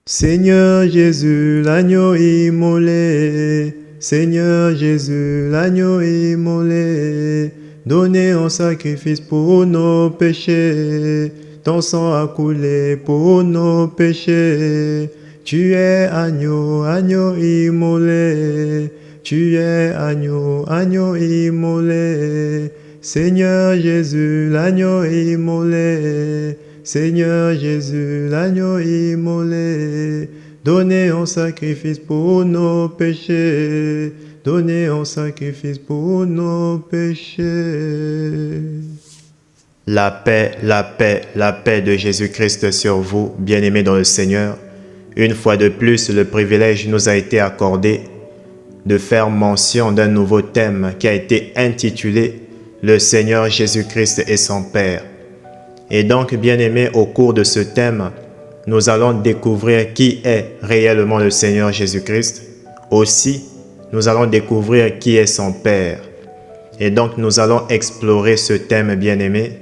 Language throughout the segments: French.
Seigneur Jésus, l'agneau immolé, Seigneur Jésus, l'agneau immolé, donné en sacrifice pour nos péchés, ton sang a coulé pour nos péchés. Tu es agneau, agneau immolé, tu es agneau, agneau immolé, Seigneur Jésus, l'agneau immolé. Seigneur Jésus, l'agneau immolé, donné en sacrifice pour nos péchés, donné en sacrifice pour nos péchés. La paix, la paix, la paix de Jésus-Christ sur vous, bien-aimés dans le Seigneur. Une fois de plus, le privilège nous a été accordé de faire mention d'un nouveau thème qui a été intitulé « Le Seigneur Jésus-Christ et son Père ». Et donc, bien-aimés, au cours de ce thème, nous allons découvrir qui est réellement le Seigneur Jésus-Christ. Aussi, nous allons découvrir qui est son Père. Et donc, nous allons explorer ce thème, bien-aimés.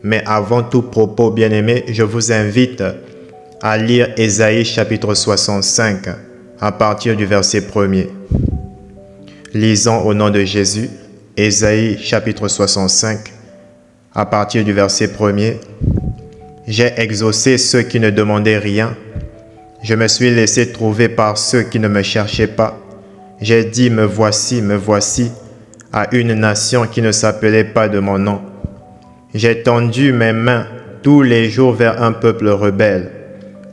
Mais avant tout propos, bien-aimés, je vous invite à lire Ésaïe chapitre 65 à partir du verset 1er. Lisons au nom de Jésus, Ésaïe chapitre 65 à partir du verset 1er. J'ai exaucé ceux qui ne demandaient rien. Je me suis laissé trouver par ceux qui ne me cherchaient pas. J'ai dit, me voici, à une nation qui ne s'appelait pas de mon nom. J'ai tendu mes mains tous les jours vers un peuple rebelle,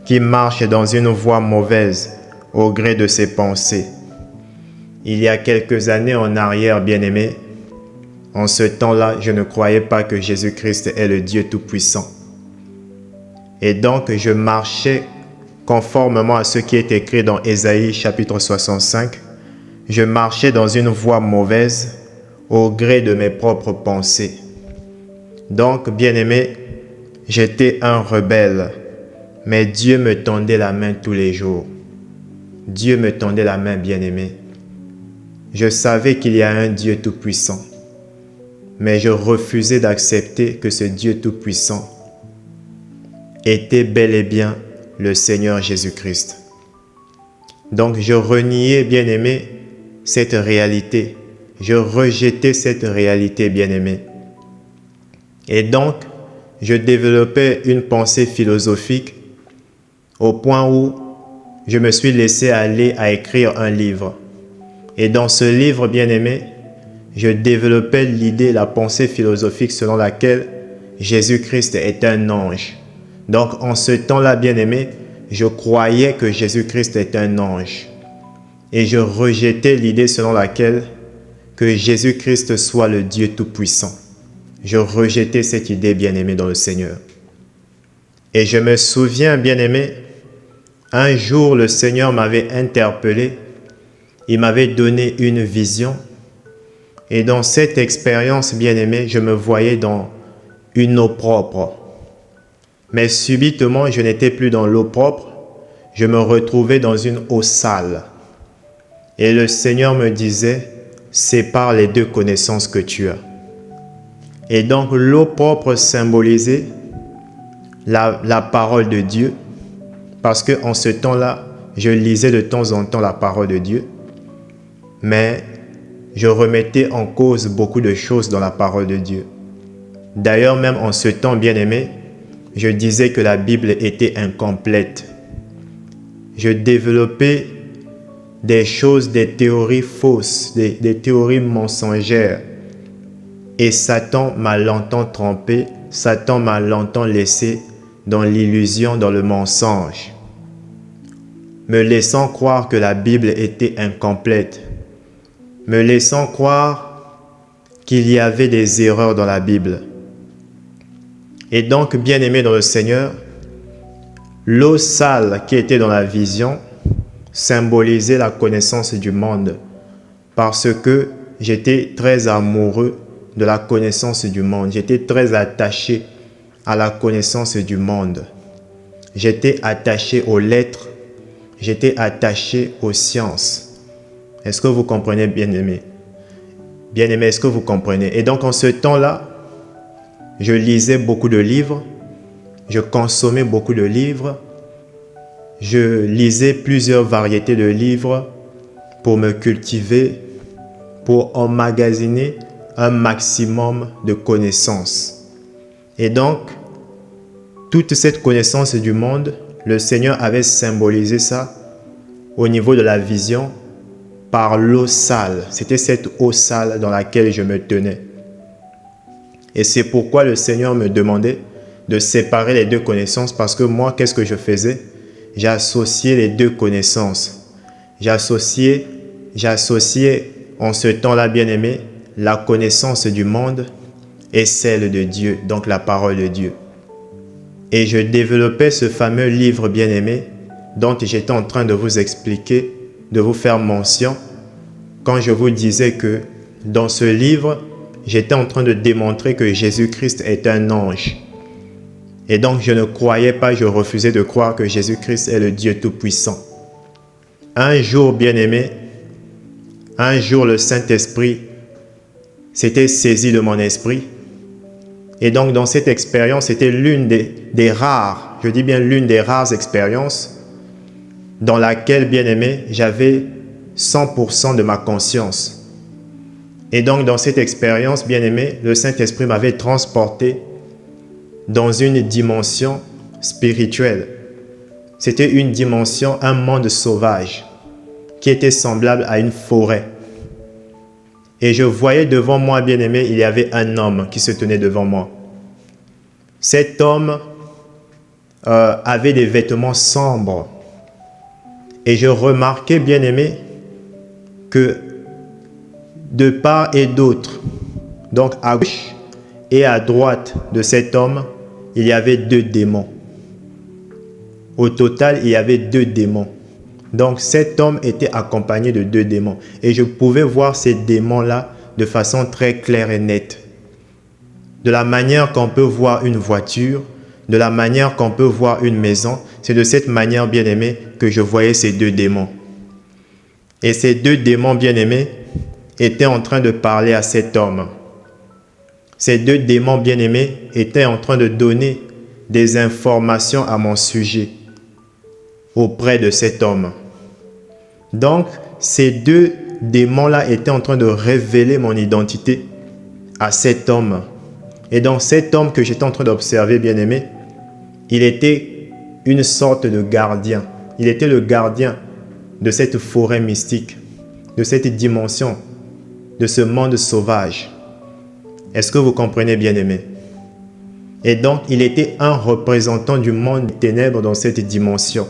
qui marche dans une voie mauvaise, au gré de ses pensées. Il y a quelques années en arrière, bien-aimés, en ce temps-là, je ne croyais pas que Jésus-Christ est le Dieu Tout-Puissant. Et donc, je marchais conformément à ce qui est écrit dans Ésaïe chapitre 65. Je marchais dans une voie mauvaise, au gré de mes propres pensées. Donc, bien-aimé, j'étais un rebelle, mais Dieu me tendait la main tous les jours. Dieu me tendait la main, bien-aimé. Je savais qu'il y a un Dieu Tout-Puissant. Mais je refusais d'accepter que ce Dieu Tout-Puissant était bel et bien le Seigneur Jésus-Christ. Donc je reniais, bien-aimé, cette réalité. Je rejetais cette réalité, bien-aimé. Et donc, je développais une pensée philosophique au point où je me suis laissé aller à écrire un livre. Et dans ce livre, bien-aimé, je développais l'idée, la pensée philosophique selon laquelle Jésus-Christ est un ange. Donc, en ce temps-là, bien-aimé, je croyais que Jésus-Christ est un ange. Et je rejetais l'idée selon laquelle que Jésus-Christ soit le Dieu Tout-Puissant. Je rejetais cette idée, bien-aimé, dans le Seigneur. Et je me souviens, bien-aimé, un jour, le Seigneur m'avait interpellé. Il m'avait donné une vision. Et dans cette expérience, bien-aimée, je me voyais dans une eau propre. Mais subitement, je n'étais plus dans l'eau propre, je me retrouvais dans une eau sale. Et le Seigneur me disait, sépare les deux connaissances que tu as. Et donc l'eau propre symbolisait la parole de Dieu, parce qu'en ce temps-là, je lisais de temps en temps la parole de Dieu, mais je remettais en cause beaucoup de choses dans la parole de Dieu. D'ailleurs, même en ce temps, bien-aimé, je disais que la Bible était incomplète. Je développais des choses, des théories fausses, des théories mensongères. Et Satan m'a longtemps trompé, Satan m'a longtemps laissé dans l'illusion, dans le mensonge, me laissant croire que la Bible était incomplète, me laissant croire qu'il y avait des erreurs dans la Bible. Et donc, bien-aimé dans le Seigneur, l'eau sale qui était dans la vision symbolisait la connaissance du monde, parce que j'étais très amoureux de la connaissance du monde. J'étais très attaché à la connaissance du monde. J'étais attaché aux lettres, j'étais attaché aux sciences. Est-ce que vous comprenez, bien-aimé? Bien-aimé, est-ce que vous comprenez? Et donc, en ce temps-là, je lisais beaucoup de livres, je consommais beaucoup de livres, je lisais plusieurs variétés de livres pour me cultiver, pour emmagasiner un maximum de connaissances. Et donc, toute cette connaissance du monde, le Seigneur avait symbolisé ça au niveau de la vision par l'eau sale. C'était cette eau sale dans laquelle je me tenais. Et c'est pourquoi le Seigneur me demandait de séparer les deux connaissances, parce que moi, qu'est-ce que je faisais? J'associais les deux connaissances. J'associais en ce temps-là, bien-aimé, la connaissance du monde et celle de Dieu, donc la parole de Dieu. Et je développais ce fameux livre bien-aimé dont j'étais en train de vous expliquer, de vous faire mention, quand je vous disais que dans ce livre, j'étais en train de démontrer que Jésus-Christ est un ange. Et donc je ne croyais pas, je refusais de croire que Jésus-Christ est le Dieu Tout-Puissant. Un jour, bien-aimé, un jour le Saint-Esprit s'était saisi de mon esprit. Et donc dans cette expérience, c'était l'une des rares, je dis bien l'une des rares expériences dans laquelle, bien-aimé, j'avais 100% de ma conscience. Et donc dans cette expérience, bien-aimé, le Saint-Esprit m'avait transporté dans une dimension spirituelle. C'était une dimension, un monde sauvage qui était semblable à une forêt. Et je voyais devant moi, bien-aimé, il y avait un homme qui se tenait devant moi. Cet homme avait des vêtements sombres. Et je remarquais, bien-aimé, que de part et d'autre, donc à gauche et à droite de cet homme, il y avait 2 démons. Au total, il y avait 2 démons. Donc cet homme était accompagné de 2 démons. Et je pouvais voir ces démons-là de façon très claire et nette. De la manière qu'on peut voir une voiture, de la manière qu'on peut voir une maison, c'est de cette manière, bien-aimé, que je voyais ces 2 démons. Et ces 2 démons, bien-aimés, étaient en train de parler à cet homme. Ces 2 démons, bien-aimés, étaient en train de donner des informations à mon sujet auprès de cet homme. Donc, ces 2 démons-là étaient en train de révéler mon identité à cet homme. Et donc, cet homme que j'étais en train d'observer, bien-aimé, il était une sorte de gardien. Il était le gardien de cette forêt mystique, de cette dimension, de ce monde sauvage. Est-ce que vous comprenez, bien-aimé? Et donc, il était un représentant du monde des ténèbres dans cette dimension.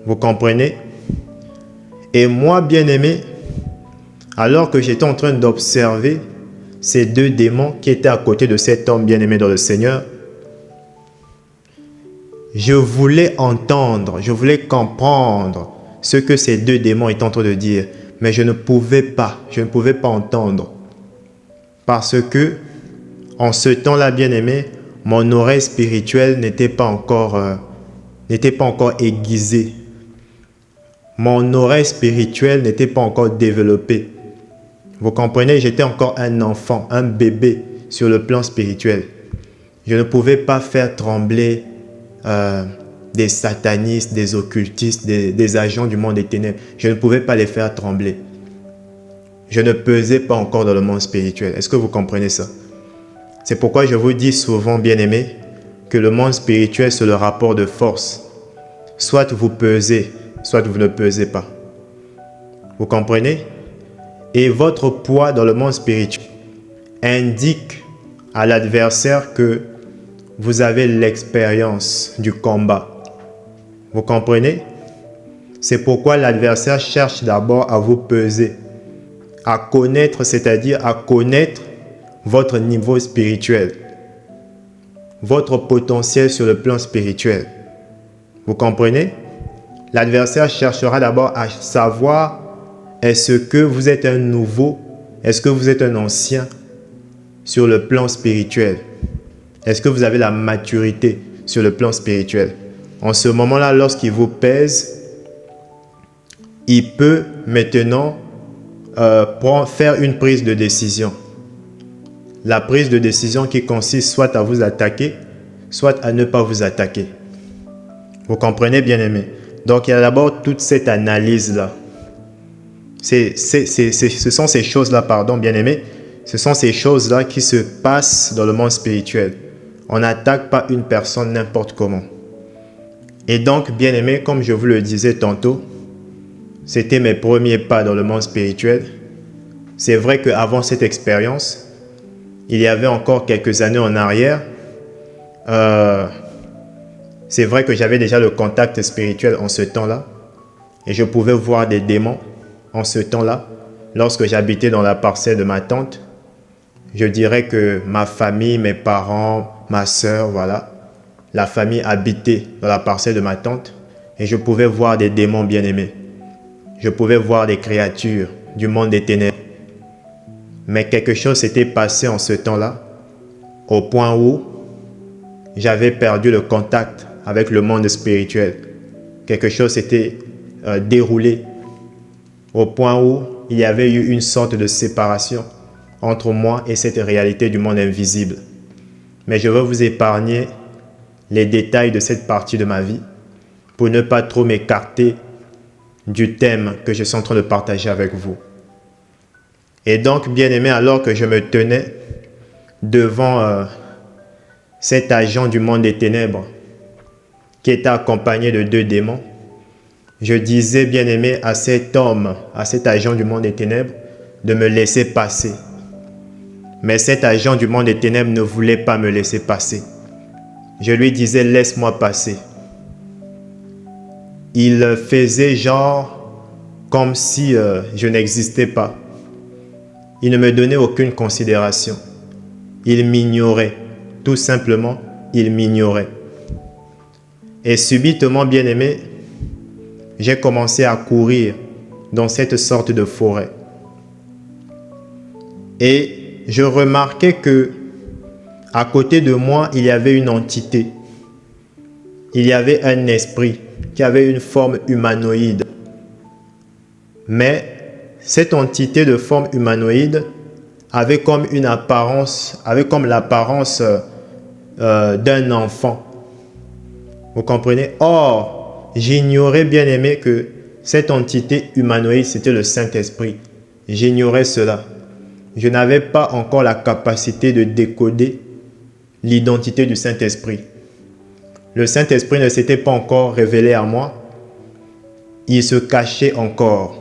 Vous comprenez? Et moi, bien-aimé, alors que j'étais en train d'observer ces 2 démons qui étaient à côté de cet homme bien-aimé dans le Seigneur, je voulais entendre, je voulais comprendre ce que ces 2 démons étaient en train de dire, mais je ne pouvais pas entendre. Parce que, en ce temps-là, bien-aimé, mon oreille spirituelle n'était pas encore aiguisée. Mon oreille spirituelle n'était pas encore développée. Vous comprenez, j'étais encore un enfant, un bébé sur le plan spirituel. Je ne pouvais pas faire trembler des satanistes, des occultistes, des agents du monde des ténèbres. Je ne pouvais pas les faire trembler. Je ne pesais pas encore dans le monde spirituel. Est-ce que vous comprenez ça? C'est pourquoi je vous dis souvent, bien-aimés, que le monde spirituel, c'est le rapport de force. Soit vous pesez, soit vous ne pesez pas. Vous comprenez? Et votre poids dans le monde spirituel indique à l'adversaire que vous avez l'expérience du combat. Vous comprenez? C'est pourquoi l'adversaire cherche d'abord à vous peser, à connaître, c'est-à-dire à connaître votre niveau spirituel, votre potentiel sur le plan spirituel. Vous comprenez? L'adversaire cherchera d'abord à savoir est-ce que vous êtes un nouveau, est-ce que vous êtes un ancien sur le plan spirituel? Est-ce que vous avez la maturité sur le plan spirituel? En ce moment-là, lorsqu'il vous pèse, il peut maintenant faire une prise de décision. La prise de décision qui consiste soit à vous attaquer, soit à ne pas vous attaquer. Vous comprenez, bien-aimé? Donc, il y a d'abord toute cette analyse-là. Ce sont ces choses-là, pardon, bien-aimé, ce sont ces choses-là qui se passent dans le monde spirituel. On n'attaque pas une personne n'importe comment. Et donc, bien-aimé, comme je vous le disais tantôt, c'était mes premiers pas dans le monde spirituel. C'est vrai qu'avant cette expérience, il y avait encore quelques années en arrière, c'est vrai que j'avais déjà le contact spirituel en ce temps-là. Et je pouvais voir des démons en ce temps-là. Lorsque j'habitais dans la parcelle de ma tante, je dirais que ma famille, mes parents, ma sœur, voilà, la famille habitait dans la parcelle de ma tante. Et je pouvais voir des démons bien-aimés. Je pouvais voir des créatures du monde des ténèbres. Mais quelque chose s'était passé en ce temps-là, au point où j'avais perdu le contact avec le monde spirituel. Quelque chose s'était déroulé au point où il y avait eu une sorte de séparation entre moi et cette réalité du monde invisible. Mais je veux vous épargner les détails de cette partie de ma vie pour ne pas trop m'écarter du thème que je suis en train de partager avec vous. Et donc, bien-aimé, alors que je me tenais devant cet agent du monde des ténèbres qui était accompagné de 2 démons, je disais, bien-aimé, à cet homme, à cet agent du monde des ténèbres, de me laisser passer. Mais cet agent du monde des ténèbres ne voulait pas me laisser passer. Je lui disais, laisse-moi passer. Il faisait genre comme si je n'existais pas. Il ne me donnait aucune considération. Il m'ignorait. Tout simplement, il m'ignorait. Et subitement, bien-aimé, j'ai commencé à courir dans cette sorte de forêt. Et je remarquais que à côté de moi, il y avait une entité. Il y avait un esprit qui avait une forme humanoïde. Mais cette entité de forme humanoïde avait comme une apparence, avait comme l'apparence d'un enfant. Vous comprenez? Or, j'ignorais, bien aimé, que cette entité humanoïde, c'était le Saint-Esprit. J'ignorais cela. Je n'avais pas encore la capacité de décoder l'identité du Saint-Esprit. Le Saint-Esprit ne s'était pas encore révélé à moi. Il se cachait encore.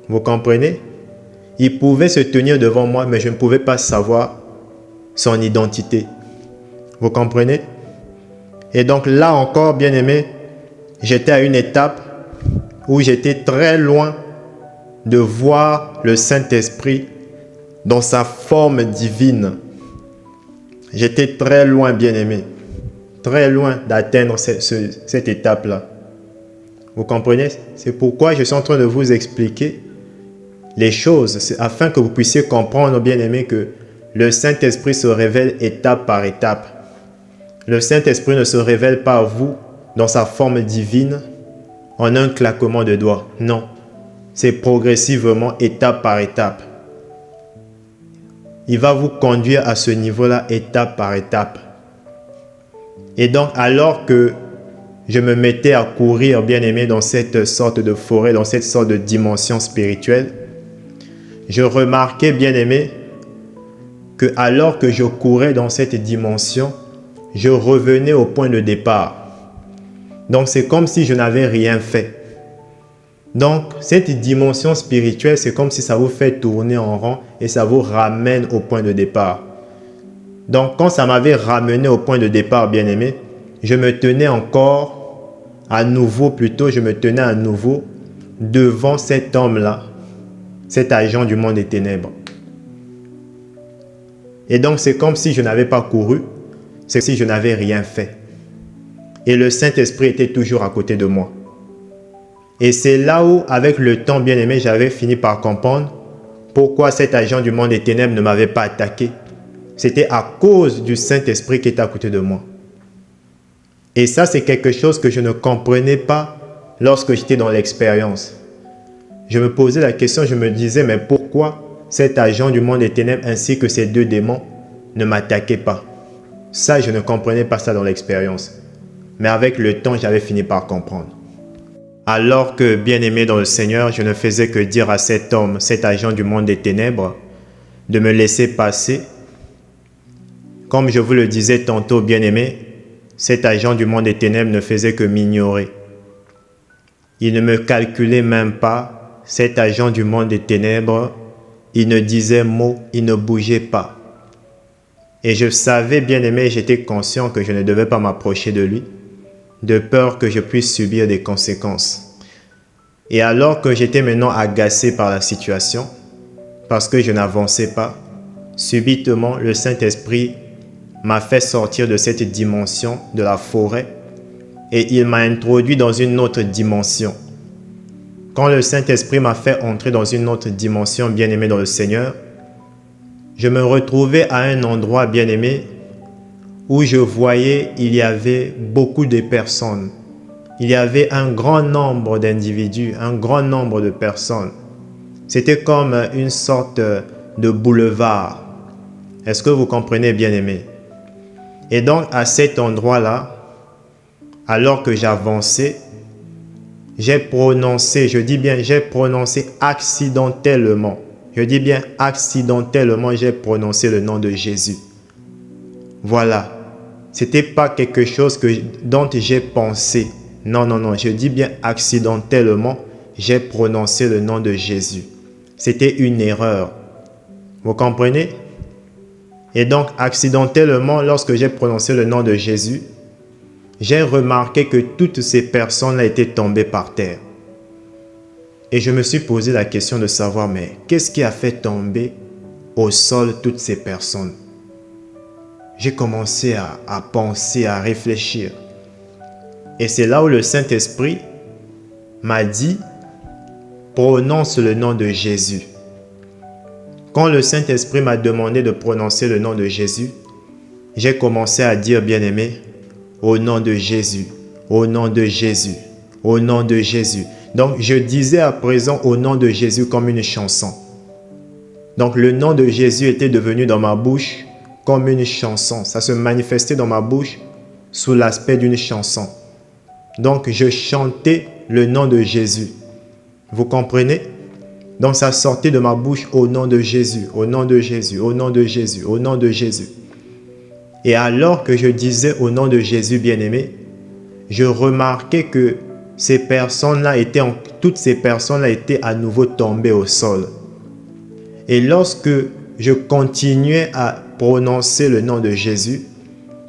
Vous comprenez? Il pouvait se tenir devant moi, mais je ne pouvais pas savoir son identité. Vous comprenez? Et donc là encore, bien aimé, j'étais à une étape où j'étais très loin de voir le Saint-Esprit dans sa forme divine. J'étais très loin, bien aimé, très loin d'atteindre cette étape-là. Vous comprenez? C'est pourquoi je suis en train de vous expliquer les choses, afin que vous puissiez comprendre, bien aimé, que le Saint-Esprit se révèle étape par étape. Le Saint-Esprit ne se révèle pas à vous dans sa forme divine en un claquement de doigts. Non, c'est progressivement, étape par étape. Il va vous conduire à ce niveau-là, étape par étape. Et donc, alors que je me mettais à courir, bien aimé, dans cette sorte de forêt, dans cette sorte de dimension spirituelle, je remarquais, bien aimé, que alors que je courais dans cette dimension, je revenais au point de départ. Donc, c'est comme si je n'avais rien fait. Donc, cette dimension spirituelle, c'est comme si ça vous fait tourner en rond et ça vous ramène au point de départ. Donc, quand ça m'avait ramené au point de départ, bien aimé, je me tenais encore à nouveau, plutôt, je me tenais à nouveau devant cet homme-là, cet agent du monde des ténèbres. Et donc, c'est comme si je n'avais pas couru, c'est comme si je n'avais rien fait. Et le Saint-Esprit était toujours à côté de moi. Et c'est là où, avec le temps, bien aimé, j'avais fini par comprendre pourquoi cet agent du monde des ténèbres ne m'avait pas attaqué. C'était à cause du Saint-Esprit qui était à côté de moi. Et ça, c'est quelque chose que je ne comprenais pas lorsque j'étais dans l'expérience. Je me posais la question, je me disais, mais pourquoi cet agent du monde des ténèbres ainsi que ces 2 démons ne m'attaquaient pas? Ça, je ne comprenais pas ça dans l'expérience. Mais avec le temps, j'avais fini par comprendre. Alors que, bien-aimé dans le Seigneur, je ne faisais que dire à cet homme, cet agent du monde des ténèbres, de me laisser passer. Comme je vous le disais tantôt, bien-aimé, cet agent du monde des ténèbres ne faisait que m'ignorer. Il ne me calculait même pas. Cet agent du monde des ténèbres, il ne disait mot, il ne bougeait pas. Et je savais, bien-aimé, j'étais conscient que je ne devais pas m'approcher de lui, de peur que je puisse subir des conséquences. Et alors que j'étais maintenant agacé par la situation, parce que je n'avançais pas, subitement, le Saint-Esprit m'a fait sortir de cette dimension de la forêt et il m'a introduit dans une autre dimension. Quand le Saint-Esprit m'a fait entrer dans une autre dimension, bien-aimé dans le Seigneur, je me retrouvais à un endroit, bien-aimé, où je voyais il y avait beaucoup de personnes. Il y avait un grand nombre d'individus, un grand nombre de personnes. C'était comme une sorte de boulevard. Est-ce que vous comprenez, bien-aimé? Et donc, à cet endroit-là, alors que j'avançais, j'ai prononcé, je dis bien, j'ai prononcé accidentellement. Je dis bien accidentellement, j'ai prononcé le nom de Jésus. Voilà. Ce n'était pas quelque chose dont j'ai pensé. Non, non, non. Je dis bien accidentellement, j'ai prononcé le nom de Jésus. C'était une erreur. Vous comprenez? Et donc, accidentellement, lorsque j'ai prononcé le nom de Jésus, j'ai remarqué que toutes ces personnes-là étaient tombées par terre. Et je me suis posé la question de savoir, mais qu'est-ce qui a fait tomber au sol toutes ces personnes? J'ai commencé à penser, à réfléchir. Et c'est là où le Saint-Esprit m'a dit, prononce le nom de Jésus. Quand le Saint-Esprit m'a demandé de prononcer le nom de Jésus, j'ai commencé à dire, bien-aimé, au nom de Jésus, au nom de Jésus, au nom de Jésus. Donc, je disais à présent au nom de Jésus comme une chanson. Donc, le nom de Jésus était devenu dans ma bouche comme une chanson. Ça se manifestait dans ma bouche sous l'aspect d'une chanson. Donc, je chantais le nom de Jésus. Vous comprenez? Donc, ça sortait de ma bouche au nom de Jésus, au nom de Jésus, au nom de Jésus, au nom de Jésus. Et alors que je disais au nom de Jésus bien-aimé, je remarquais que toutes ces personnes-là étaient à nouveau tombées au sol. Et lorsque je continuais à prononcer le nom de Jésus,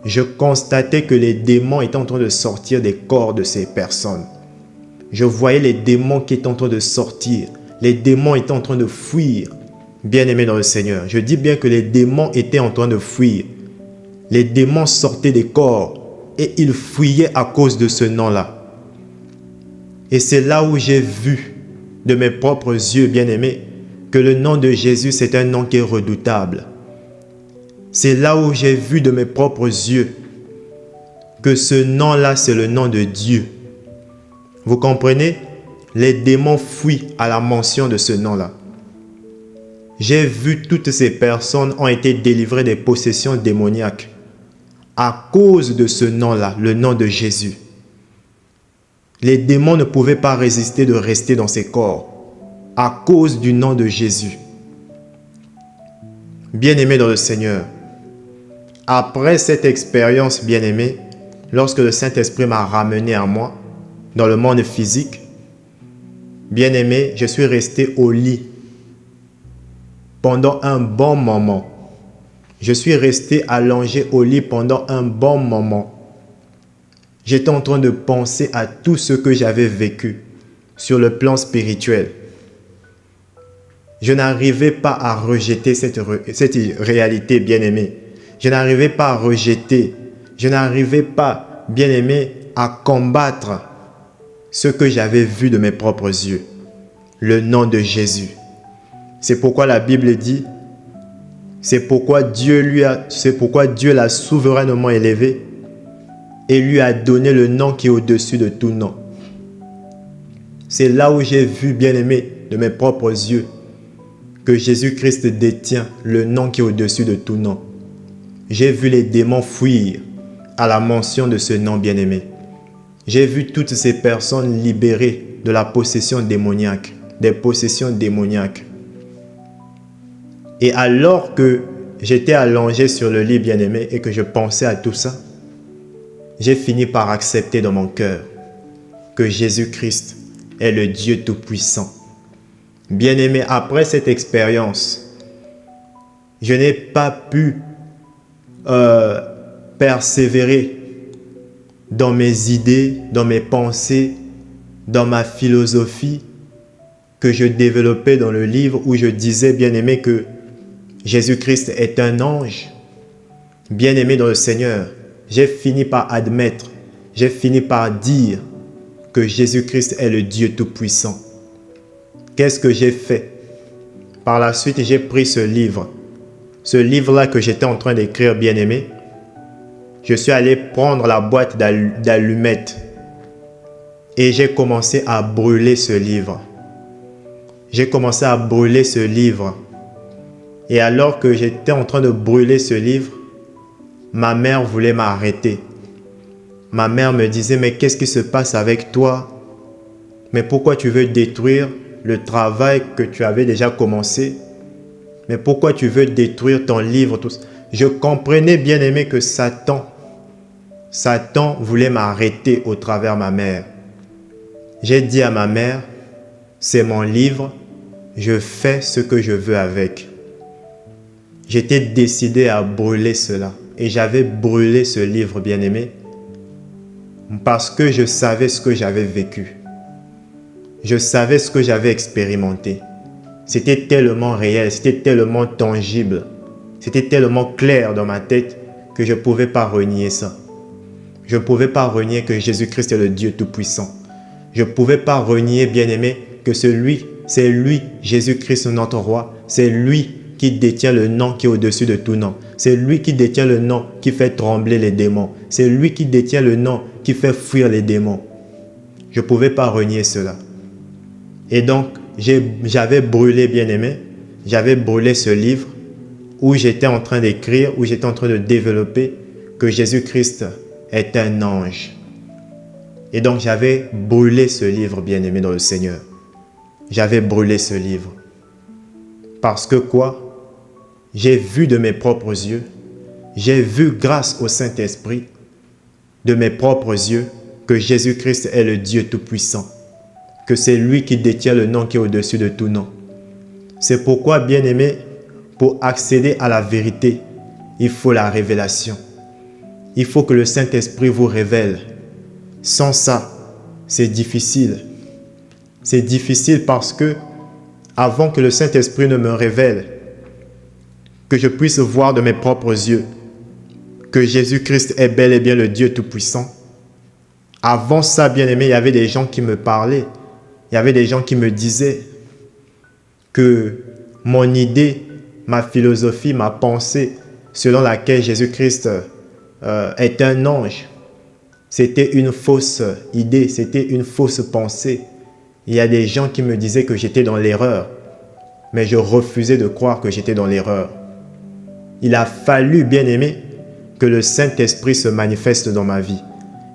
je constatais que les démons étaient en train de sortir des corps de ces personnes. Je voyais les démons qui étaient en train de sortir. Les démons étaient en train de fuir. Bien-aimés dans le Seigneur, je dis bien que les démons étaient en train de fuir. Les démons sortaient des corps et ils fuyaient à cause de ce nom-là. Et c'est là où j'ai vu de mes propres yeux, bien-aimés, que le nom de Jésus, c'est un nom qui est redoutable. C'est là où j'ai vu de mes propres yeux que ce nom-là, c'est le nom de Dieu. Vous comprenez? Les démons fuient à la mention de ce nom-là. J'ai vu toutes ces personnes ont été délivrées des possessions démoniaques à cause de ce nom-là, le nom de Jésus. Les démons ne pouvaient pas résister de rester dans ces corps à cause du nom de Jésus. Bien-aimés dans le Seigneur, après cette expérience, bien-aimé, lorsque le Saint-Esprit m'a ramené à moi dans le monde physique, bien-aimé, je suis resté au lit pendant un bon moment. Je suis resté allongé au lit pendant un bon moment. J'étais en train de penser à tout ce que j'avais vécu sur le plan spirituel. Je n'arrivais pas à rejeter cette réalité, bien-aimée. Je n'arrivais pas à rejeter. Je n'arrivais pas, bien-aimé, à combattre ce que j'avais vu de mes propres yeux. Le nom de Jésus. C'est pourquoi la Bible dit, c'est pourquoi Dieu l'a souverainement élevé et lui a donné le nom qui est au-dessus de tout nom. C'est là où j'ai vu, bien-aimé, de mes propres yeux, que Jésus-Christ détient le nom qui est au-dessus de tout nom. J'ai vu les démons fuir à la mention de ce nom, bien-aimé. J'ai vu toutes ces personnes libérées de la possession démoniaque, des possessions démoniaques. Et alors que j'étais allongé sur le lit bien-aimé et que je pensais à tout ça, j'ai fini par accepter dans mon cœur que Jésus-Christ est le Dieu Tout-Puissant. Bien-aimé, après cette expérience, je n'ai pas pu persévérer dans mes idées, dans mes pensées, dans ma philosophie que je développais dans le livre où je disais, bien-aimé, que Jésus-Christ est un ange. Bien-aimé dans le Seigneur, j'ai fini par admettre, j'ai fini par dire que Jésus-Christ est le Dieu Tout-Puissant. Qu'est-ce que j'ai fait? Par la suite, j'ai pris ce livre-là que j'étais en train d'écrire, bien-aimé. Je suis allé prendre la boîte d'allumettes et j'ai commencé à brûler ce livre. J'ai commencé à brûler ce livre. Et alors que j'étais en train de brûler ce livre, ma mère voulait m'arrêter. Ma mère me disait, mais qu'est-ce qui se passe avec toi? Mais pourquoi tu veux détruire le travail que tu avais déjà commencé? Mais pourquoi tu veux détruire ton livre? Je comprenais, bien aimé, que Satan voulait m'arrêter au travers de ma mère. J'ai dit à ma mère, c'est mon livre, je fais ce que je veux avec. J'étais décidé à brûler cela. Et j'avais brûlé ce livre, bien-aimé, parce que je savais ce que j'avais vécu. Je savais ce que j'avais expérimenté. C'était tellement réel, c'était tellement tangible. C'était tellement clair dans ma tête que je ne pouvais pas renier ça. Je ne pouvais pas renier que Jésus-Christ est le Dieu Tout-Puissant. Je ne pouvais pas renier, bien-aimé, que c'est lui, Jésus-Christ, notre roi. C'est lui qui détient le nom qui est au-dessus de tout nom. C'est lui qui détient le nom qui fait trembler les démons. C'est lui qui détient le nom qui fait fuir les démons. Je ne pouvais pas renier cela. Et donc, j'avais brûlé, bien-aimé, j'avais brûlé ce livre où j'étais en train d'écrire, où j'étais en train de développer que Jésus-Christ est un ange. Et donc, j'avais brûlé ce livre, bien-aimé dans le Seigneur. J'avais brûlé ce livre. Parce que quoi? J'ai vu de mes propres yeux, j'ai vu grâce au Saint-Esprit de mes propres yeux que Jésus-Christ est le Dieu Tout-Puissant, que c'est lui qui détient le nom qui est au-dessus de tout nom. C'est pourquoi, bien-aimé, pour accéder à la vérité, il faut la révélation. Il faut que le Saint-Esprit vous révèle. Sans ça, c'est difficile. C'est difficile parce que, avant que le Saint-Esprit ne me révèle, que je puisse voir de mes propres yeux que Jésus-Christ est bel et bien le Dieu Tout-Puissant. Avant ça, bien-aimé, il y avait des gens qui me parlaient. Il y avait des gens qui me disaient que mon idée, ma philosophie, ma pensée, selon laquelle Jésus-Christ est un ange, c'était une fausse idée, c'était une fausse pensée. Il y a des gens qui me disaient que j'étais dans l'erreur, mais je refusais de croire que j'étais dans l'erreur. Il a fallu, bien-aimé, que le Saint-Esprit se manifeste dans ma vie.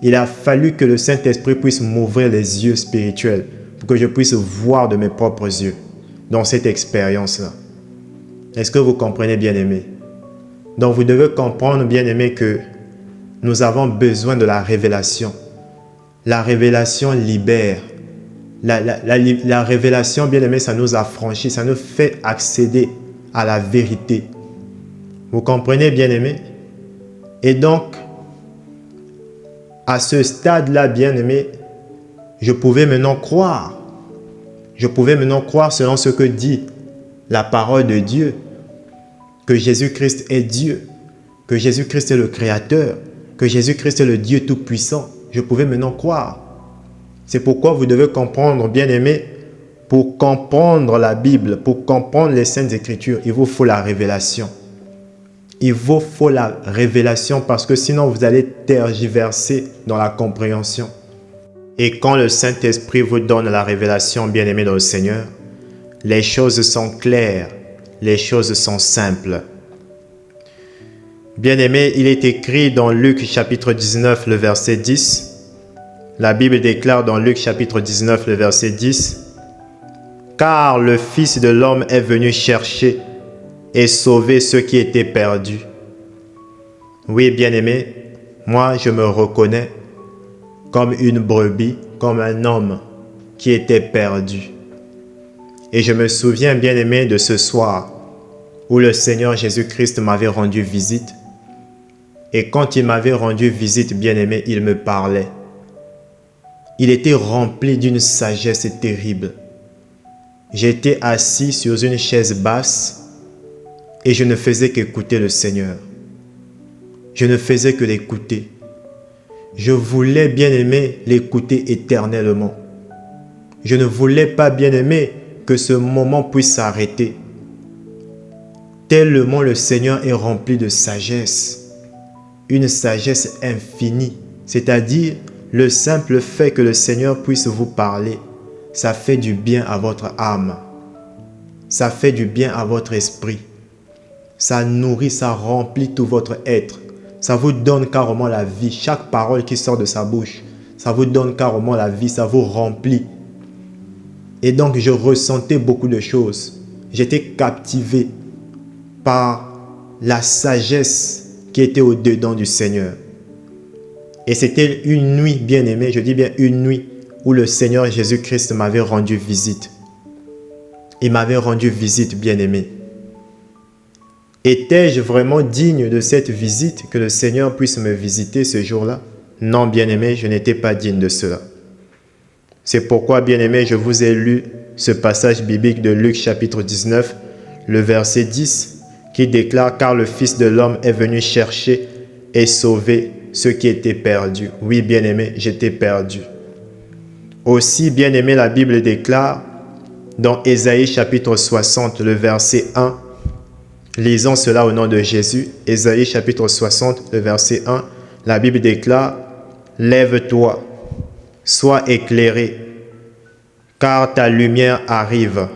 Il a fallu que le Saint-Esprit puisse m'ouvrir les yeux spirituels pour que je puisse voir de mes propres yeux dans cette expérience-là. Est-ce que vous comprenez, bien-aimé? Donc, vous devez comprendre, bien-aimé, que nous avons besoin de la révélation. La révélation libère. La révélation, bien-aimé, ça nous affranchit, ça nous fait accéder à la vérité. Vous comprenez, bien-aimé? Et donc, à ce stade-là, bien-aimé, je pouvais maintenant croire. Je pouvais maintenant croire selon ce que dit la parole de Dieu, que Jésus-Christ est Dieu, que Jésus-Christ est le Créateur, que Jésus-Christ est le Dieu Tout-Puissant. Je pouvais maintenant croire. C'est pourquoi vous devez comprendre, bien-aimé, pour comprendre la Bible, pour comprendre les Saintes Écritures, il vous faut la révélation. Il vous faut la révélation parce que sinon vous allez tergiverser dans la compréhension. Et quand le Saint-Esprit vous donne la révélation, bien-aimé dans le Seigneur, les choses sont claires, les choses sont simples. Bien-aimé, il est écrit dans Luc chapitre 19, le verset 10, La Bible déclare dans Luc chapitre 19, le verset 10, « Car le Fils de l'homme est venu chercher et sauver ceux qui étaient perdus. » Oui, bien-aimé, moi je me reconnais comme une brebis, comme un homme qui était perdu. Et je me souviens, bien-aimé, de ce soir où le Seigneur Jésus-Christ m'avait rendu visite. Et quand il m'avait rendu visite, bien-aimé, il me parlait. Il était rempli d'une sagesse terrible. J'étais assis sur une chaise basse et je ne faisais qu'écouter le Seigneur. Je ne faisais que l'écouter. Je voulais, bien-aimé, l'écouter éternellement. Je ne voulais pas, bien-aimé, que ce moment puisse s'arrêter. Tellement le Seigneur est rempli de sagesse. Une sagesse infinie. C'est-à-dire, le simple fait que le Seigneur puisse vous parler, ça fait du bien à votre âme. Ça fait du bien à votre esprit. Ça nourrit, ça remplit tout votre être. Ça vous donne carrément la vie. Chaque parole qui sort de sa bouche, ça vous donne carrément la vie, ça vous remplit. Et donc, je ressentais beaucoup de choses. J'étais captivé par la sagesse qui était au-dedans du Seigneur. Et c'était une nuit, bien-aimée, je dis bien une nuit, où le Seigneur Jésus-Christ m'avait rendu visite. Il m'avait rendu visite, bien-aimé. Étais-je vraiment digne de cette visite, que le Seigneur puisse me visiter ce jour-là? Non, bien-aimé, je n'étais pas digne de cela. C'est pourquoi, bien-aimé, je vous ai lu ce passage biblique de Luc chapitre 19, le verset 10, qui déclare « Car le Fils de l'homme est venu chercher et sauver ceux qui étaient perdus. » Oui, bien-aimé, j'étais perdu. Aussi, bien-aimé, la Bible déclare dans Ésaïe chapitre 60, le verset 1, lisons cela au nom de Jésus. Ésaïe chapitre 60, le verset 1, la Bible déclare « Lève-toi, sois éclairé, car ta lumière arrive,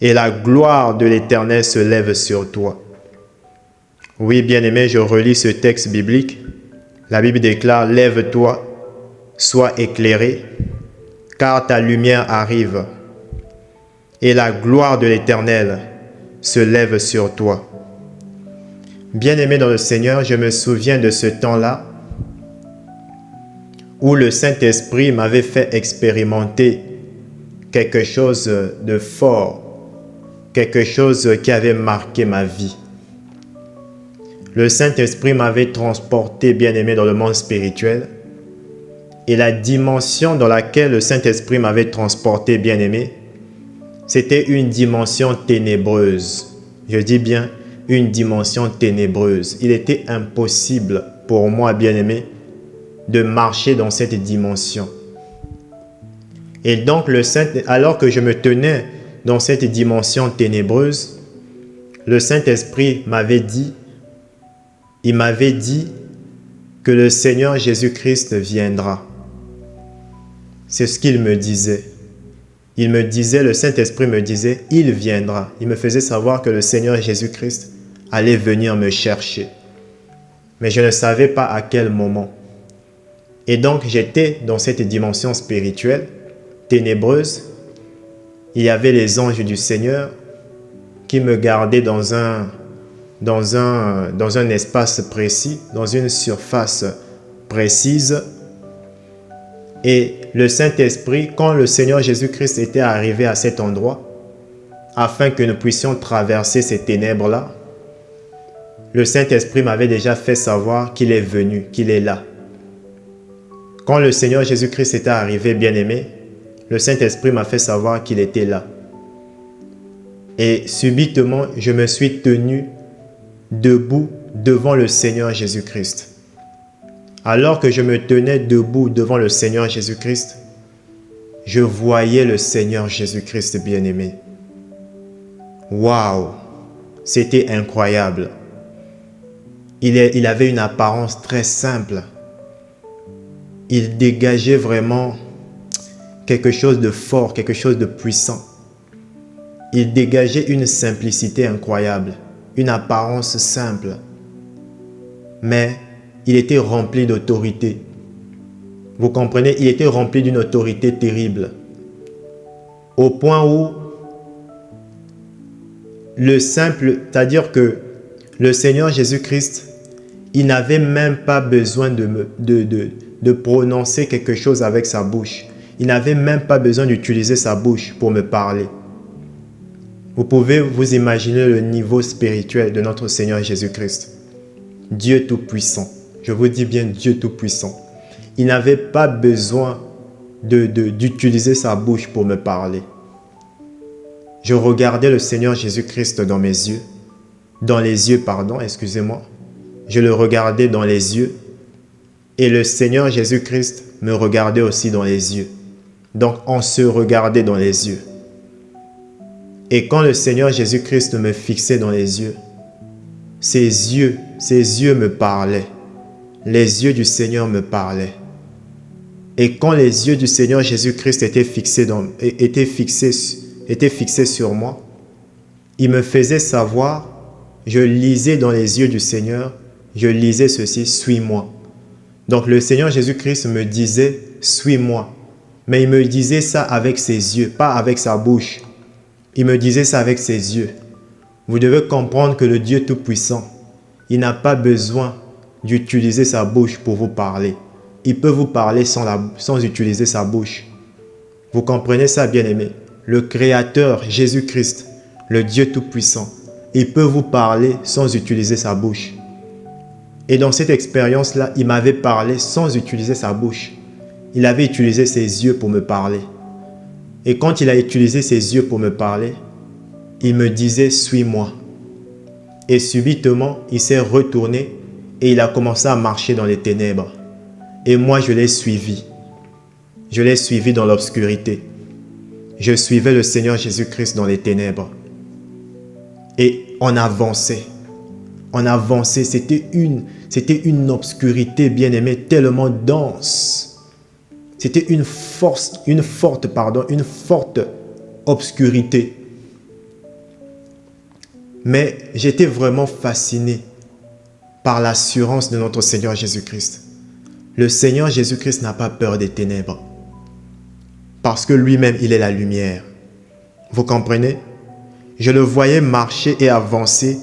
et la gloire de l'Éternel se lève sur toi. » Oui, bien-aimé, je relis ce texte biblique. La Bible déclare « Lève-toi, sois éclairé, car ta lumière arrive, et la gloire de l'Éternel se lève sur toi. » Bien-aimé dans le Seigneur, je me souviens de ce temps-là où le Saint-Esprit m'avait fait expérimenter quelque chose de fort, quelque chose qui avait marqué ma vie. Le Saint-Esprit m'avait transporté, bien-aimé, dans le monde spirituel. Et la dimension dans laquelle le Saint-Esprit m'avait transporté, bien-aimé, c'était une dimension ténébreuse. Je dis bien une dimension ténébreuse. Il était impossible pour moi, bien-aimé, de marcher dans cette dimension. Et donc, alors que je me tenais dans cette dimension ténébreuse, le Saint-Esprit m'avait dit, il m'avait dit que le Seigneur Jésus-Christ viendra. C'est ce qu'il me disait. Il me disait, le Saint-Esprit me disait, il viendra. Il me faisait savoir que le Seigneur Jésus-Christ allait venir me chercher. Mais je ne savais pas à quel moment. Et donc, j'étais dans cette dimension spirituelle, ténébreuse. Il y avait les anges du Seigneur qui me gardaient dans un espace précis, dans une surface précise. Et le Saint-Esprit, quand le Seigneur Jésus-Christ était arrivé à cet endroit, afin que nous puissions traverser ces ténèbres-là, le Saint-Esprit m'avait déjà fait savoir qu'il est venu, qu'il est là. Quand le Seigneur Jésus-Christ était arrivé, bien-aimé, le Saint-Esprit m'a fait savoir qu'il était là. Et subitement, je me suis tenu debout devant le Seigneur Jésus-Christ. Alors que je me tenais debout devant le Seigneur Jésus-Christ, je voyais le Seigneur Jésus-Christ bien-aimé. Waouh! C'était incroyable. Il avait une apparence très simple. Il dégageait vraiment quelque chose de fort, quelque chose de puissant. Il dégageait une simplicité incroyable, une apparence simple. Mais il était rempli d'autorité. Vous comprenez, il était rempli d'une autorité terrible. Au point où c'est-à-dire que le Seigneur Jésus-Christ, il n'avait même pas besoin de prononcer quelque chose avec sa bouche. Il n'avait même pas besoin d'utiliser sa bouche pour me parler. Vous pouvez vous imaginer le niveau spirituel de notre Seigneur Jésus-Christ. Dieu Tout-Puissant. Je vous dis bien Dieu Tout-Puissant. Il n'avait pas besoin d'utiliser sa bouche pour me parler. Je regardais le Seigneur Jésus-Christ dans mes yeux. Dans les yeux, pardon, excusez-moi. Je le regardais dans les yeux. Et le Seigneur Jésus-Christ me regardait aussi dans les yeux. Donc, on se regardait dans les yeux. Et quand le Seigneur Jésus-Christ me fixait dans les yeux, ses yeux me parlaient. Les yeux du Seigneur me parlaient. Et quand les yeux du Seigneur Jésus-Christ étaient fixés sur moi, il me faisait savoir, je lisais dans les yeux du Seigneur, je lisais ceci, suis-moi. Donc le Seigneur Jésus-Christ me disait, suis-moi. Mais il me disait ça avec ses yeux, pas avec sa bouche. Il me disait ça avec ses yeux. Vous devez comprendre que le Dieu Tout-Puissant, il n'a pas besoin d'utiliser sa bouche pour vous parler. Il peut vous parler sans utiliser sa bouche. Vous comprenez ça, bien-aimé? Le Créateur, Jésus-Christ, le Dieu Tout-Puissant, il peut vous parler sans utiliser sa bouche. Et dans cette expérience-là, il m'avait parlé sans utiliser sa bouche. Il avait utilisé ses yeux pour me parler. Et quand il a utilisé ses yeux pour me parler, il me disait « Suis-moi ». Et subitement, il s'est retourné et il a commencé à marcher dans les ténèbres. Et moi, je l'ai suivi. Je l'ai suivi dans l'obscurité. Je suivais le Seigneur Jésus-Christ dans les ténèbres. Et on avançait. On avançait. C'était une obscurité, bien-aimée, tellement dense. C'était une forte obscurité. Mais j'étais vraiment fasciné par l'assurance de notre Seigneur Jésus-Christ. Le Seigneur Jésus-Christ n'a pas peur des ténèbres. Parce que lui-même, il est la lumière. Vous comprenez? Je le voyais marcher et avancer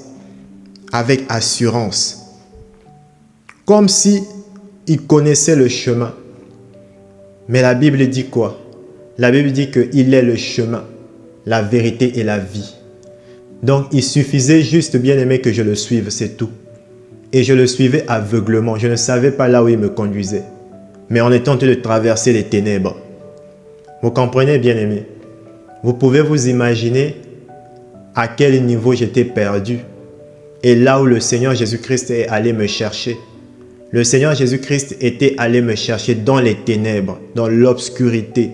avec assurance. Comme si il connaissait le chemin. Mais la Bible dit quoi? La Bible dit qu'il est le chemin, la vérité et la vie. Donc, il suffisait juste, bien aimé, que je le suive, c'est tout. Et je le suivais aveuglement. Je ne savais pas là où il me conduisait. Mais on était en train de traverser les ténèbres. Vous comprenez, bien aimé? Vous pouvez vous imaginer à quel niveau j'étais perdu. Et là où le Seigneur Jésus-Christ est allé me chercher. Le Seigneur Jésus-Christ était allé me chercher dans les ténèbres, dans l'obscurité.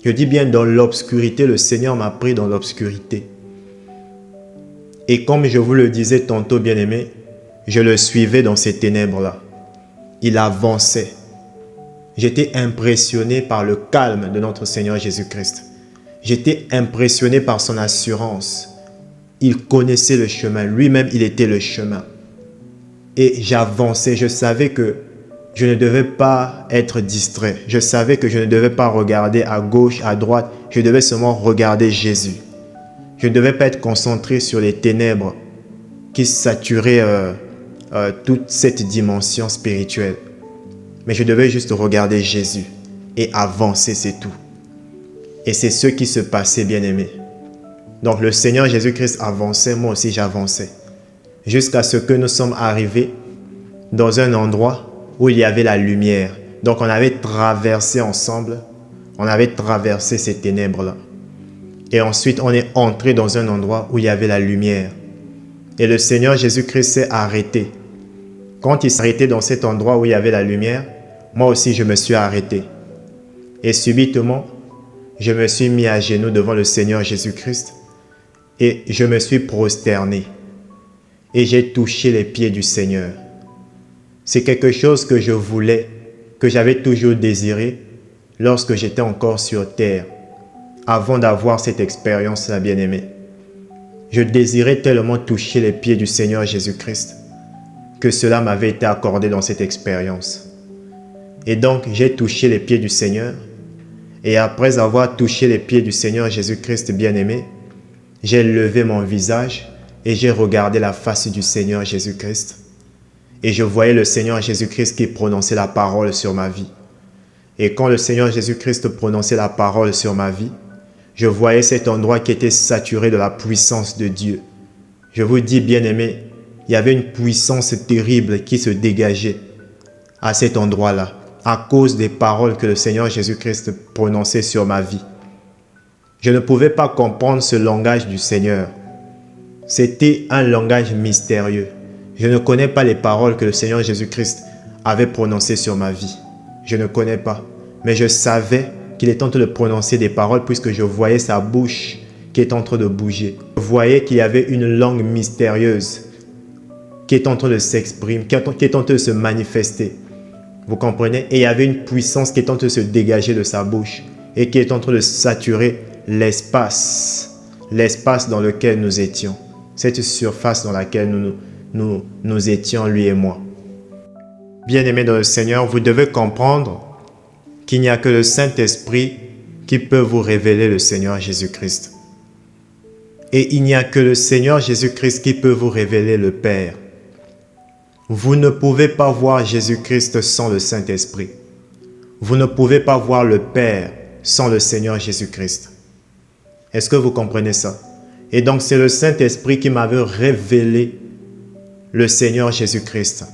Je dis bien dans l'obscurité, le Seigneur m'a pris dans l'obscurité. Et comme je vous le disais tantôt, bien-aimé, je le suivais dans ces ténèbres-là. Il avançait. J'étais impressionné par le calme de notre Seigneur Jésus-Christ. J'étais impressionné par son assurance. Il connaissait le chemin. Lui-même, il était le chemin. Et j'avançais. Je savais que je ne devais pas être distrait. Je savais que je ne devais pas regarder à gauche, à droite. Je devais seulement regarder Jésus. Je ne devais pas être concentré sur les ténèbres qui saturaient toute cette dimension spirituelle. Mais je devais juste regarder Jésus et avancer, c'est tout. Et c'est ce qui se passait, bien-aimé. Donc le Seigneur Jésus-Christ avançait, moi aussi j'avançais. Jusqu'à ce que nous sommes arrivés dans un endroit où il y avait la lumière. Donc on avait traversé ensemble, on avait traversé ces ténèbres-là. Et ensuite on est entré dans un endroit où il y avait la lumière. Et le Seigneur Jésus-Christ s'est arrêté. Quand il s'est arrêté dans cet endroit où il y avait la lumière, moi aussi je me suis arrêté. Et subitement, je me suis mis à genoux devant le Seigneur Jésus-Christ et je me suis prosterné. Et j'ai touché les pieds du Seigneur. C'est quelque chose que je voulais, que j'avais toujours désiré lorsque j'étais encore sur terre, avant d'avoir cette expérience-là, bien-aimée. Je désirais tellement toucher les pieds du Seigneur Jésus-Christ que cela m'avait été accordé dans cette expérience. Et donc, j'ai touché les pieds du Seigneur. Et après avoir touché les pieds du Seigneur Jésus-Christ bien-aimé, j'ai levé mon visage et j'ai regardé la face du Seigneur Jésus-Christ. Et je voyais le Seigneur Jésus-Christ qui prononçait la parole sur ma vie. Et quand le Seigneur Jésus-Christ prononçait la parole sur ma vie, je voyais cet endroit qui était saturé de la puissance de Dieu. Je vous dis, bien-aimés, il y avait une puissance terrible qui se dégageait à cet endroit-là, à cause des paroles que le Seigneur Jésus-Christ prononçait sur ma vie. Je ne pouvais pas comprendre ce langage du Seigneur. C'était un langage mystérieux. Je ne connais pas les paroles que le Seigneur Jésus-Christ avait prononcées sur ma vie. Je ne connais pas. Mais je savais qu'il était en train de prononcer des paroles puisque je voyais sa bouche qui est en train de bouger. Je voyais qu'il y avait une langue mystérieuse qui est en train de s'exprimer, qui est en train de se manifester. Vous comprenez? Et il y avait une puissance qui est en train de se dégager de sa bouche et qui est en train de saturer l'espace dans lequel nous étions. Cette surface dans laquelle nous étions, lui et moi. Bien-aimés dans le Seigneur, vous devez comprendre qu'il n'y a que le Saint-Esprit qui peut vous révéler le Seigneur Jésus-Christ. Et il n'y a que le Seigneur Jésus-Christ qui peut vous révéler le Père. Vous ne pouvez pas voir Jésus-Christ sans le Saint-Esprit. Vous ne pouvez pas voir le Père sans le Seigneur Jésus-Christ. Est-ce que vous comprenez ça? Et donc c'est le Saint-Esprit qui m'avait révélé le Seigneur Jésus-Christ.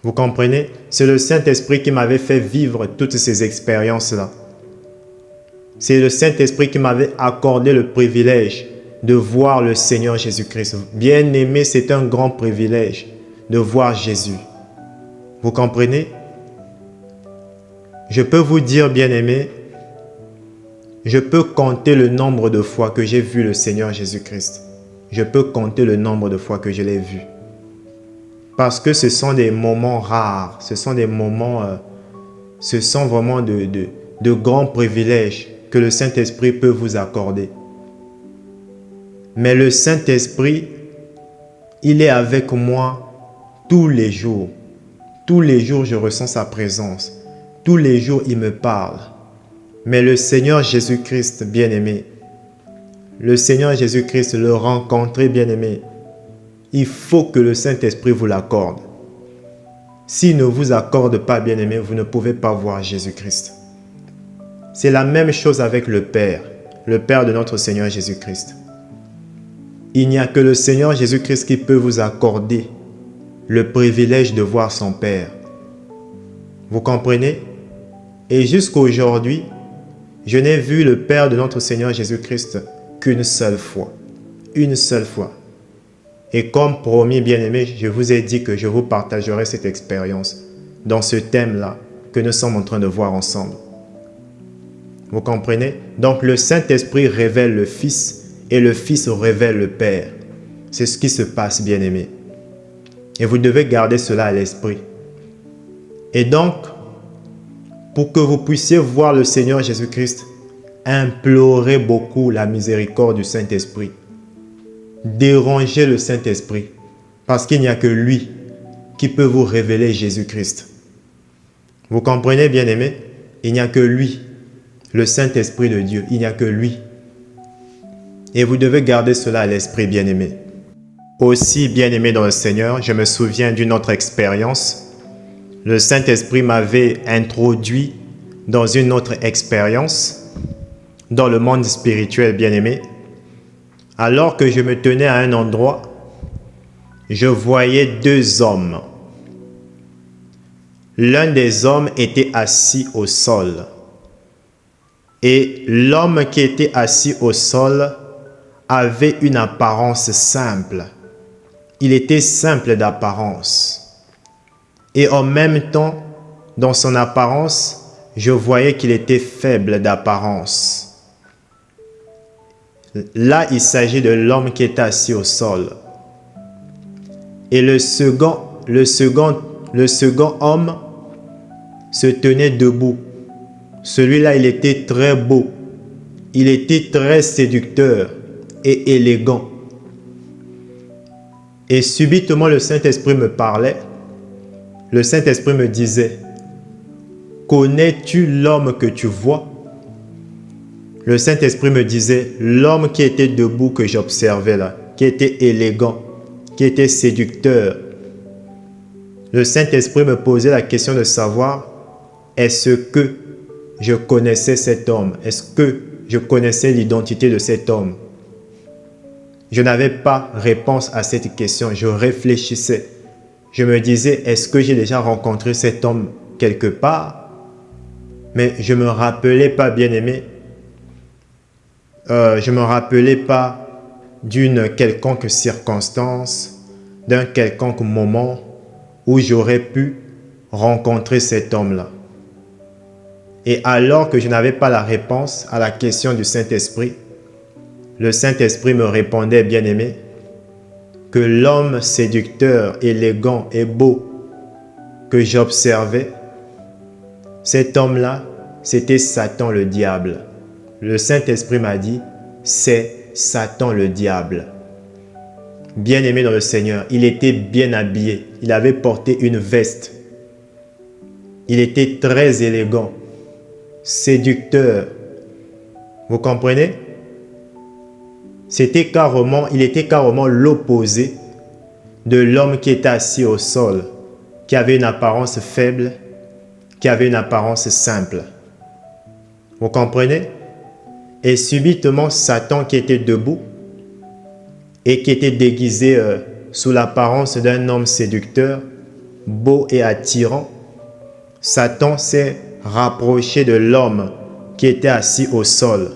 Vous comprenez? C'est le Saint-Esprit qui m'avait fait vivre toutes ces expériences-là. C'est le Saint-Esprit qui m'avait accordé le privilège de voir le Seigneur Jésus-Christ. Bien-aimé, c'est un grand privilège de voir Jésus. Vous comprenez? Je peux vous dire, bien-aimé, je peux compter le nombre de fois que j'ai vu le Seigneur Jésus-Christ. Je peux compter le nombre de fois que je l'ai vu. Parce que ce sont des moments rares, ce sont des moments, ce sont vraiment de grands privilèges que le Saint-Esprit peut vous accorder. Mais le Saint-Esprit, il est avec moi tous les jours. Tous les jours, je ressens sa présence. Tous les jours, il me parle. Mais le Seigneur Jésus-Christ, bien-aimé, le Seigneur Jésus-Christ, le rencontrer, bien-aimé, il faut que le Saint-Esprit vous l'accorde. S'il ne vous accorde pas, bien-aimé, vous ne pouvez pas voir Jésus-Christ. C'est la même chose avec le Père de notre Seigneur Jésus-Christ. Il n'y a que le Seigneur Jésus-Christ qui peut vous accorder le privilège de voir son Père. Vous comprenez? Et jusqu'à aujourd'hui, je n'ai vu le Père de notre Seigneur Jésus-Christ qu'une seule fois. Une seule fois. Et comme promis, bien-aimé, je vous ai dit que je vous partagerai cette expérience dans ce thème-là que nous sommes en train de voir ensemble. Vous comprenez? Donc le Saint-Esprit révèle le Fils et le Fils révèle le Père. C'est ce qui se passe, bien-aimé. Et vous devez garder cela à l'esprit. Et donc, pour que vous puissiez voir le Seigneur Jésus-Christ, implorez beaucoup la miséricorde du Saint-Esprit. Dérangez le Saint-Esprit, parce qu'il n'y a que lui qui peut vous révéler Jésus-Christ. Vous comprenez, bien-aimé? Il n'y a que lui, le Saint-Esprit de Dieu. Il n'y a que lui. Et vous devez garder cela à l'esprit, bien-aimé. Aussi, bien-aimé dans le Seigneur, je me souviens d'une autre expérience. Le Saint-Esprit m'avait introduit dans une autre expérience, dans le monde spirituel, bien-aimé. Alors que je me tenais à un endroit, je voyais deux hommes. L'un des hommes était assis au sol. Et l'homme qui était assis au sol avait une apparence simple. Il était simple d'apparence. Et en même temps, dans son apparence, je voyais qu'il était faible d'apparence. Là, il s'agit de l'homme qui est assis au sol. Et le second homme se tenait debout. Celui-là, il était très beau. Il était très séducteur et élégant. Et subitement, le Saint-Esprit me parlait. Le Saint-Esprit me disait, connais-tu l'homme que tu vois? Le Saint-Esprit me disait, l'homme qui était debout que j'observais là, qui était élégant, qui était séducteur. Le Saint-Esprit me posait la question de savoir, est-ce que je connaissais cet homme? Est-ce que je connaissais l'identité de cet homme? Je n'avais pas réponse à cette question, je réfléchissais. Je me disais, est-ce que j'ai déjà rencontré cet homme quelque part? Mais je ne me rappelais pas, bien-aimé. Je ne me rappelais pas d'une quelconque circonstance, d'un quelconque moment où j'aurais pu rencontrer cet homme-là. Et alors que je n'avais pas la réponse à la question du Saint-Esprit, le Saint-Esprit me répondait, bien-aimé, que l'homme séducteur, élégant et beau que j'observais, cet homme-là, c'était Satan le diable. Le Saint-Esprit m'a dit, c'est Satan le diable. Bien-aimé dans le Seigneur, il était bien habillé, il avait porté une veste. Il était très élégant, séducteur. Vous comprenez? Il était carrément l'opposé de l'homme qui était assis au sol, qui avait une apparence faible, qui avait une apparence simple. Vous comprenez? Et subitement, Satan qui était debout et qui était déguisé sous l'apparence d'un homme séducteur, beau et attirant, Satan s'est rapproché de l'homme qui était assis au sol.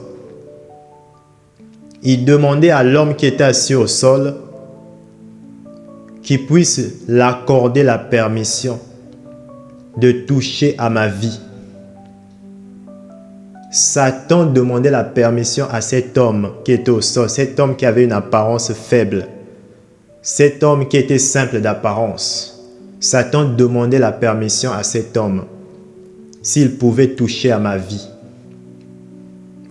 Il demandait à l'homme qui était assis au sol qu'il puisse l'accorder la permission de toucher à ma vie. Satan demandait la permission à cet homme qui était au sol, cet homme qui avait une apparence faible, cet homme qui était simple d'apparence. Satan demandait la permission à cet homme s'il pouvait toucher à ma vie.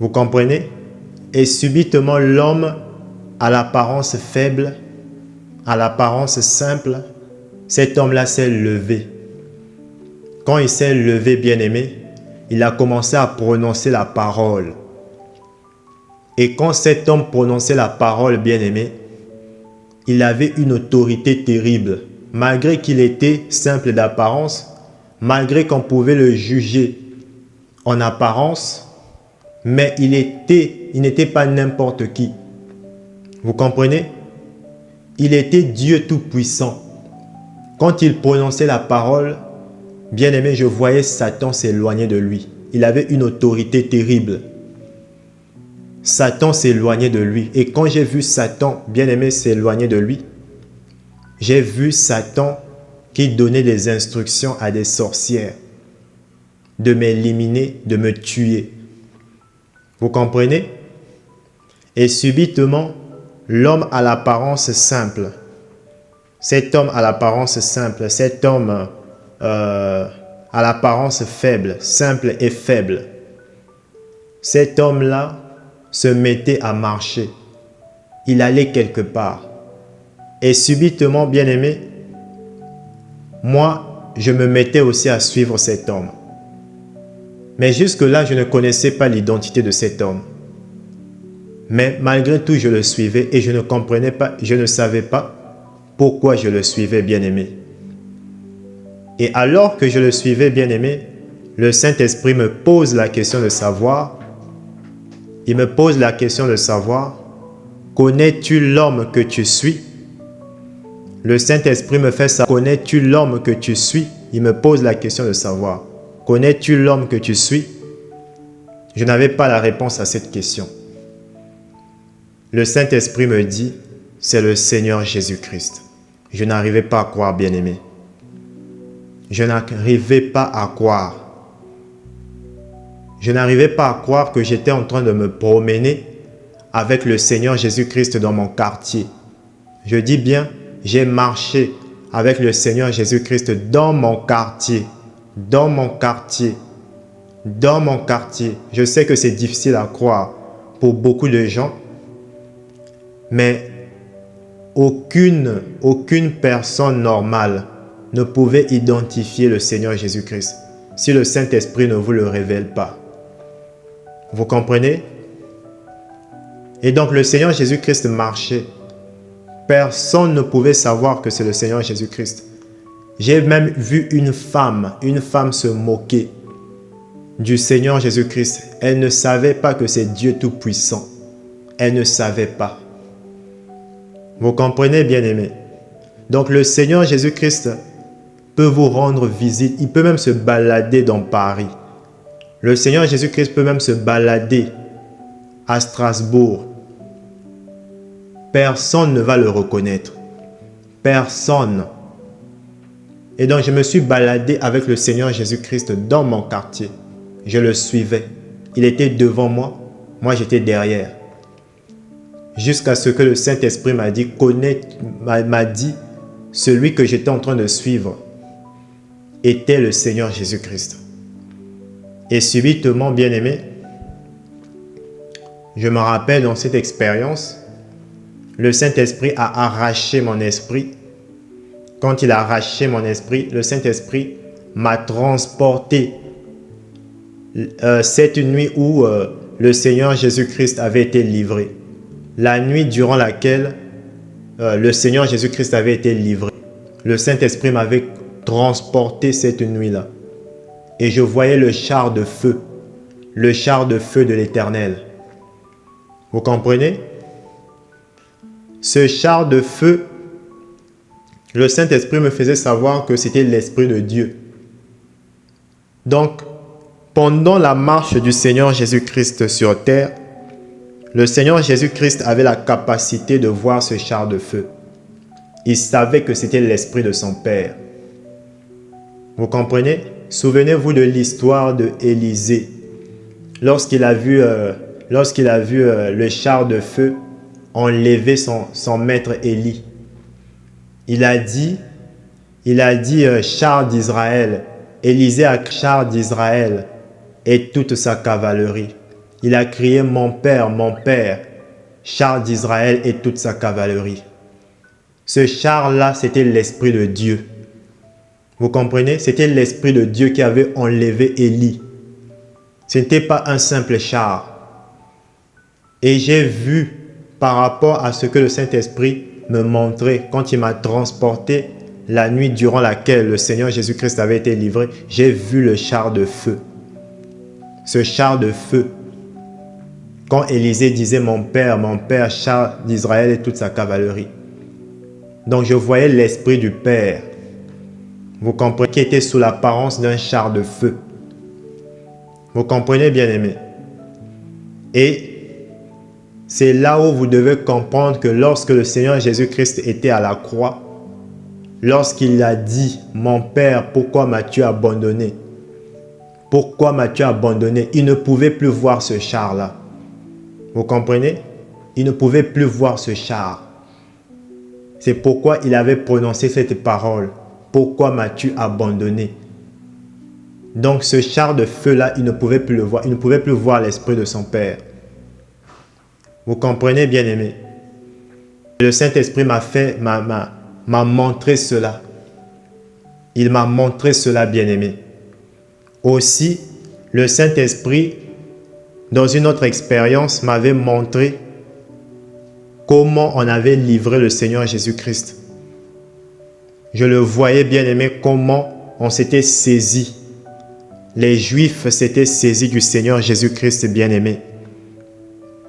Vous comprenez? Et subitement, l'homme à l'apparence faible, à l'apparence simple, cet homme-là s'est levé. Quand il s'est levé, bien-aimé, il a commencé à prononcer la parole. Et quand cet homme prononçait la parole, bien-aimé, il avait une autorité terrible. Malgré qu'il était simple d'apparence, malgré qu'on pouvait le juger en apparence, mais il n'était pas n'importe qui. Vous comprenez? Il était Dieu Tout-Puissant. Quand il prononçait la parole, bien-aimé, je voyais Satan s'éloigner de lui. Il avait une autorité terrible. Satan s'éloignait de lui. Et quand j'ai vu Satan, bien-aimé, s'éloigner de lui, j'ai vu Satan qui donnait des instructions à des sorcières de m'éliminer, de me tuer. Vous comprenez? Et subitement, l'homme à l'apparence simple, cet homme à l'apparence simple, cet homme à l'apparence faible, simple et faible, cet homme-là se mettait à marcher. Il allait quelque part. Et subitement, bien-aimé, moi, je me mettais aussi à suivre cet homme. Mais jusque-là, je ne connaissais pas l'identité de cet homme. Mais malgré tout, je le suivais et je ne comprenais pas, je ne savais pas pourquoi je le suivais, bien-aimé. Et alors que je le suivais, bien-aimé, le Saint-Esprit me pose la question de savoir, il me pose la question de savoir, connais-tu l'homme que tu suis? Le Saint-Esprit me fait ça, connais-tu l'homme que tu suis? Il me pose la question de savoir, connais-tu l'homme que tu suis? Je n'avais pas la réponse à cette question. Le Saint-Esprit me dit, c'est le Seigneur Jésus-Christ. Je n'arrivais pas à croire, bien-aimé. Je n'arrivais pas à croire. Je n'arrivais pas à croire que j'étais en train de me promener avec le Seigneur Jésus-Christ dans mon quartier. Je dis bien, j'ai marché avec le Seigneur Jésus-Christ dans mon quartier. Dans mon quartier. Dans mon quartier. Je sais que c'est difficile à croire pour beaucoup de gens, mais aucune personne normale ne pouvait identifier le Seigneur Jésus-Christ. si le Saint-Esprit ne vous le révèle pas. Vous comprenez? Et donc le Seigneur Jésus-Christ marchait. Personne ne pouvait savoir que c'est le Seigneur Jésus-Christ. J'ai même vu une femme se moquer du Seigneur Jésus-Christ. Elle ne savait pas que c'est Dieu Tout-Puissant. Elle ne savait pas. Vous comprenez, bien-aimés? Donc le Seigneur Jésus-Christ peut vous rendre visite. Il peut même se balader dans Paris. Le Seigneur Jésus-Christ peut même se balader à Strasbourg. Personne ne va le reconnaître. Personne. Et donc je me suis baladé avec le Seigneur Jésus-Christ dans mon quartier. Je le suivais. Il était devant moi. Moi j'étais derrière. Jusqu'à ce que le Saint-Esprit m'a dit, m'a dit, celui que j'étais en train de suivre était le Seigneur Jésus-Christ. Et subitement, bien-aimé, je me rappelle dans cette expérience, le Saint-Esprit a arraché mon esprit. Quand il a arraché mon esprit, le Saint-Esprit m'a transporté cette nuit où le Seigneur Jésus-Christ avait été livré. La nuit durant laquelle le Seigneur Jésus-Christ avait été livré. Le Saint-Esprit m'avait transporté cette nuit-là. Et je voyais le char de feu de l'Éternel. Vous comprenez? Ce char de feu, le Saint-Esprit me faisait savoir que c'était l'Esprit de Dieu. Donc, pendant la marche du Seigneur Jésus-Christ sur terre, le Seigneur Jésus-Christ avait la capacité de voir ce char de feu. Il savait que c'était l'Esprit de son Père. Vous comprenez? Souvenez-vous de l'histoire de Élisée. Lorsqu'il a vu le char de feu enlever son maître Élie. Il a dit, char d'Israël. Élisée a char d'Israël et toute sa cavalerie. Il a crié mon père, char d'Israël et toute sa cavalerie. Ce char-là, c'était l'Esprit de Dieu. Vous comprenez? C'était l'Esprit de Dieu qui avait enlevé Élie. Ce n'était pas un simple char. Et j'ai vu, par rapport à ce que le Saint-Esprit me montrait, quand il m'a transporté la nuit durant laquelle le Seigneur Jésus-Christ avait été livré, j'ai vu le char de feu. Ce char de feu. Quand Élisée disait mon père, char d'Israël et toute sa cavalerie. Donc je voyais l'Esprit du Père. Vous comprenez, qui était sous l'apparence d'un char de feu. Vous comprenez, bien-aimés? Et c'est là où vous devez comprendre que lorsque le Seigneur Jésus-Christ était à la croix, lorsqu'il a dit « Mon Père, pourquoi m'as-tu abandonné? Pourquoi m'as-tu abandonné ?» Il ne pouvait plus voir ce char-là. Vous comprenez? Il ne pouvait plus voir ce char. C'est pourquoi il avait prononcé cette parole. « Pourquoi m'as-tu abandonné ?» Donc ce char de feu-là, il ne pouvait plus le voir. Il ne pouvait plus voir l'Esprit de son Père. Vous comprenez, bien-aimés? Le Saint-Esprit m'a montré cela. Il m'a montré cela, bien-aimé. Aussi, le Saint-Esprit, dans une autre expérience, m'avait montré comment on avait livré le Seigneur Jésus-Christ. Je le voyais, bien-aimé, comment on s'était saisi. Les Juifs s'étaient saisis du Seigneur Jésus-Christ, bien-aimé.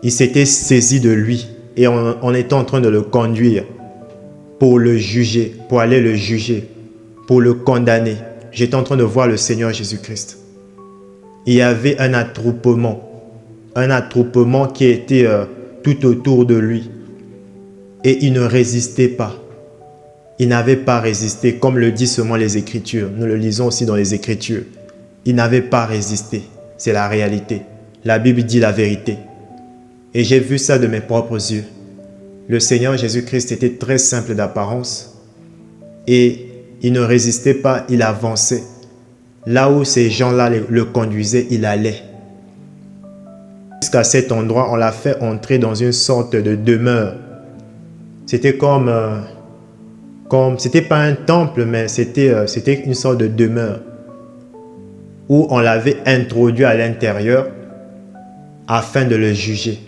Ils s'étaient saisis de lui et on était en train de le conduire pour le juger, pour aller le juger, pour le condamner. J'étais en train de voir le Seigneur Jésus-Christ. Il y avait un attroupement qui était tout autour de lui. Et il ne résistait pas. Il n'avait pas résisté, comme le disent seulement les Écritures. Nous le lisons aussi dans les Écritures. Il n'avait pas résisté. C'est la réalité. La Bible dit la vérité. Et j'ai vu ça de mes propres yeux. Le Seigneur Jésus-Christ était très simple d'apparence. Et il ne résistait pas, il avançait. Là où ces gens-là le conduisaient, il allait. Jusqu'à cet endroit, on l'a fait entrer dans une sorte de demeure. C'était c'était pas un temple, mais c'était une sorte de demeure. où on l'avait introduit à l'intérieur afin de le juger.